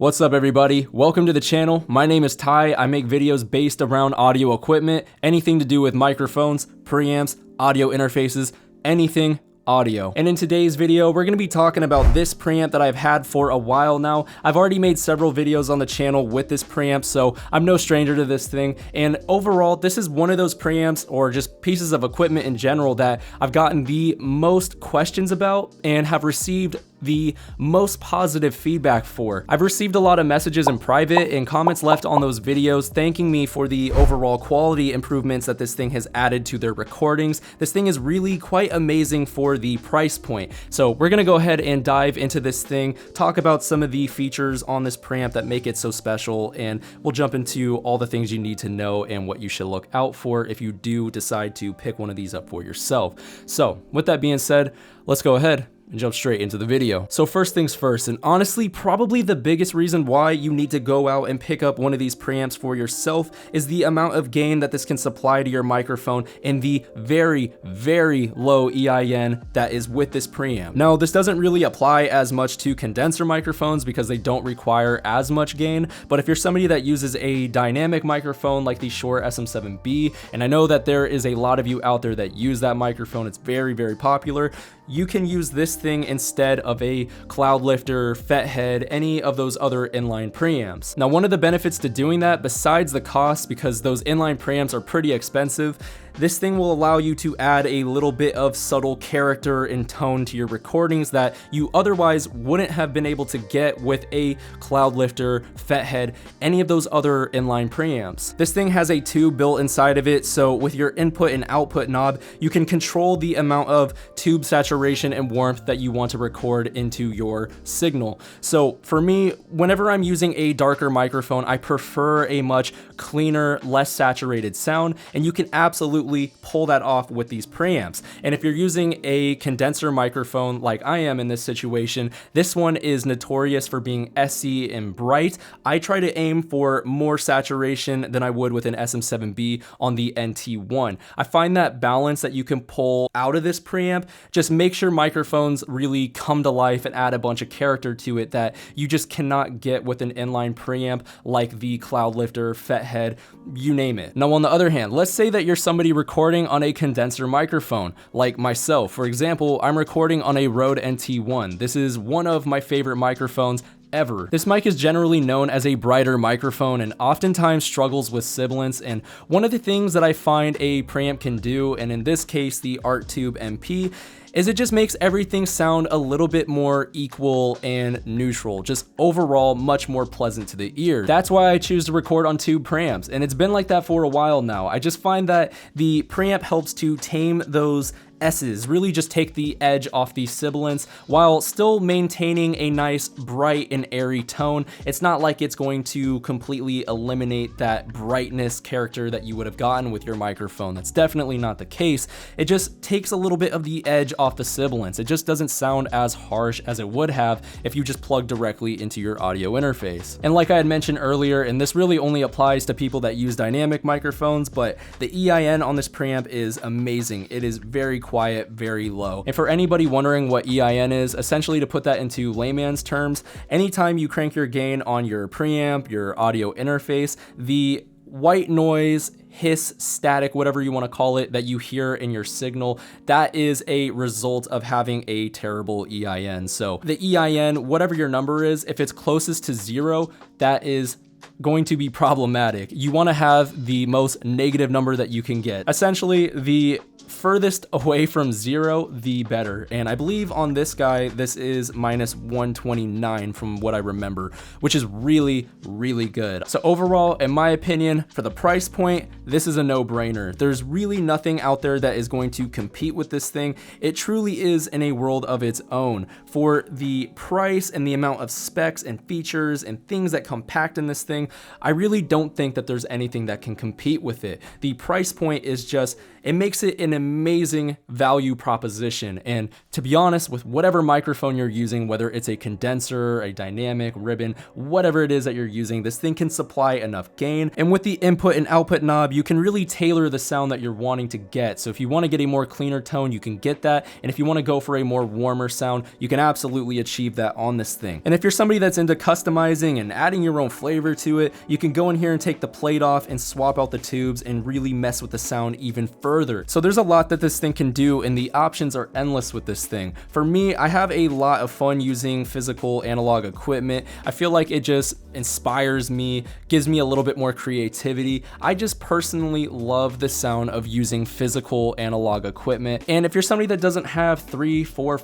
What's up everybody? Welcome to the channel. My name is Ty. I make videos based around audio equipment, anything to do with microphones, preamps, audio interfaces, anything audio. And in today's video, we're going to be talking about this preamp that I've had for a while now. I've already made several videos on the channel with this preamp, so I'm no stranger to this thing. And overall, this is one of those preamps or just pieces of equipment in general that I've gotten the most questions about and have received the most positive feedback for. I've received a lot of messages in private and comments left on those videos thanking me for the overall quality improvements that this thing has added to their recordings. This thing is really quite amazing for the price point. So we're gonna go ahead and dive into this thing, talk about some of the features on this preamp that make it so special, and we'll jump into all the things you need to know and what you should look out for if you do decide to pick one of these up for yourself. So with that being said, let's go ahead and jump straight into the video. So first things first, and honestly probably the biggest reason why you need to go out and pick up one of these preamps for yourself is the amount of gain that this can supply to your microphone and the very, very low EIN that is with this preamp. Now this doesn't really apply as much to condenser microphones because they don't require as much gain, but if you're somebody that uses a dynamic microphone like the Shure SM7B, and I know that there is a lot of you out there that use that microphone, it's very, very popular, you can use this thing instead of a Cloudlifter, Fethead, any of those other inline preamps. Now, one of the benefits to doing that, besides the cost, because those inline preamps are pretty expensive, this thing will allow you to add a little bit of subtle character and tone to your recordings that you otherwise wouldn't have been able to get with a Cloudlifter, Fethead, any of those other inline preamps. This thing has a tube built inside of it, so with your input and output knob, you can control the amount of tube saturation and warmth that you want to record into your signal. So for me, whenever I'm using a darker microphone, I prefer a much cleaner, less saturated sound, and you can absolutely pull that off with these preamps. And if you're using a condenser microphone like I am in this situation, this one is notorious for being SE and bright. I try to aim for more saturation than I would with an SM7B on the NT1. I find that balance that you can pull out of this preamp just makes your microphones really come to life and add a bunch of character to it that you just cannot get with an inline preamp like the Cloudlifter, Fethead, you name it. Now on the other hand, let's say that you're somebody recording on a condenser microphone like myself. For example, I'm recording on a Rode NT1. This is one of my favorite microphones ever. This mic is generally known as a brighter microphone and oftentimes struggles with sibilance, and one of the things that I find a preamp can do, and in this case the ArtTube MP, is it just makes everything sound a little bit more equal and neutral, just overall much more pleasant to the ear. That's why I choose to record on tube preamps, and it's been like that for a while now. I just find that the preamp helps to tame those S's, really just take the edge off the sibilance while still maintaining a nice bright and airy tone. It's not like it's going to completely eliminate that brightness character that you would have gotten with your microphone. That's definitely not the case. It just takes a little bit of the edge off the sibilance. It just doesn't sound as harsh as it would have if you just plug directly into your audio interface. And like I had mentioned earlier, and this really only applies to people that use dynamic microphones, but the EIN on this preamp is amazing. It is very quiet, very low. And for anybody wondering what EIN is, essentially to put that into layman's terms, anytime you crank your gain on your preamp, your audio interface, the white noise, hiss, static, whatever you want to call it, that you hear in your signal, that is a result of having a terrible EIN. So the EIN, whatever your number is, if it's closest to 0, that is going to be problematic. You want to have the most negative number that you can get. Essentially, the furthest away from 0, the better. And I believe on this guy, this is -129 from what I remember, which is really, really good. So overall, in my opinion, for the price point, this is a no-brainer. There's really nothing out there that is going to compete with this thing. It truly is in a world of its own. For the price and the amount of specs and features and things that come packed in this thing, I really don't think that there's anything that can compete with it. The price point is just, it makes it an amazing value proposition. And to be honest, with whatever microphone you're using, whether it's a condenser, a dynamic, ribbon, whatever it is that you're using, this thing can supply enough gain. And with the input and output knob, you can really tailor the sound that you're wanting to get. So if you want to get a more cleaner tone, you can get that. And if you want to go for a more warmer sound, you can absolutely achieve that on this thing. And if you're somebody that's into customizing and adding your own flavor to it, you can go in here and take the plate off and swap out the tubes and really mess with the sound even further. So there's a lot that this thing can do, and the options are endless with this thing. For me, I have a lot of fun using physical analog equipment. I feel like it just inspires me, gives me a little bit more creativity. I just personally love the sound of using physical analog equipment. And if you're somebody that doesn't have $300, $400,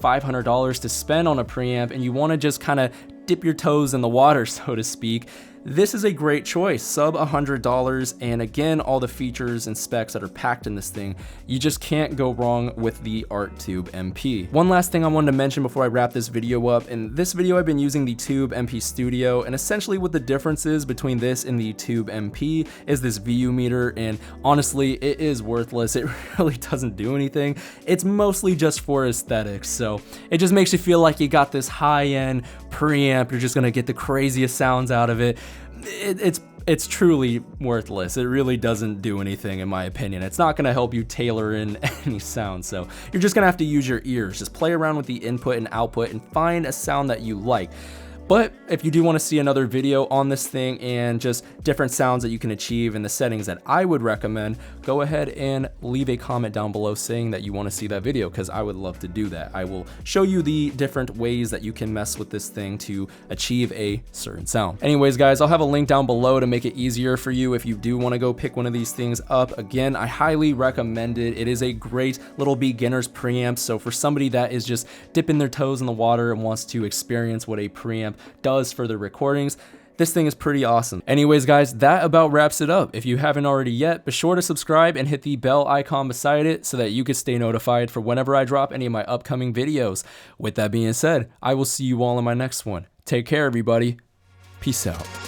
$500 to spend on a preamp and you want to just kind of dip your toes in the water, so to speak, this is a great choice, sub $100, and again, all the features and specs that are packed in this thing, you just can't go wrong with the Art Tube MP. One last thing I wanted to mention before I wrap this video up. In this video, I've been using the Tube MP Studio, and essentially what the difference is between this and the Tube MP is this VU meter, and honestly, it is worthless. It really doesn't do anything. It's mostly just for aesthetics, so it just makes you feel like you got this high-end preamp, you're just gonna get the craziest sounds out of it. It's truly worthless. It really doesn't do anything, in my opinion. It's not gonna help you tailor in any sound, so you're just gonna have to use your ears. Just play around with the input and output and find a sound that you like. But if you do want to see another video on this thing and just different sounds that you can achieve in the settings that I would recommend, go ahead and leave a comment down below saying that you want to see that video, because I would love to do that. I will show you the different ways that you can mess with this thing to achieve a certain sound. Anyways, guys, I'll have a link down below to make it easier for you if you do want to go pick one of these things up. Again, I highly recommend it. It is a great little beginner's preamp. So for somebody that is just dipping their toes in the water and wants to experience what a preamp does for their recordings, this thing is pretty awesome. Anyways, guys, that about wraps it up. If you haven't already yet, be sure to subscribe and hit the bell icon beside it so that you can stay notified for whenever I drop any of my upcoming videos. With that being said, I will see you all in my next one. Take care, everybody. Peace out.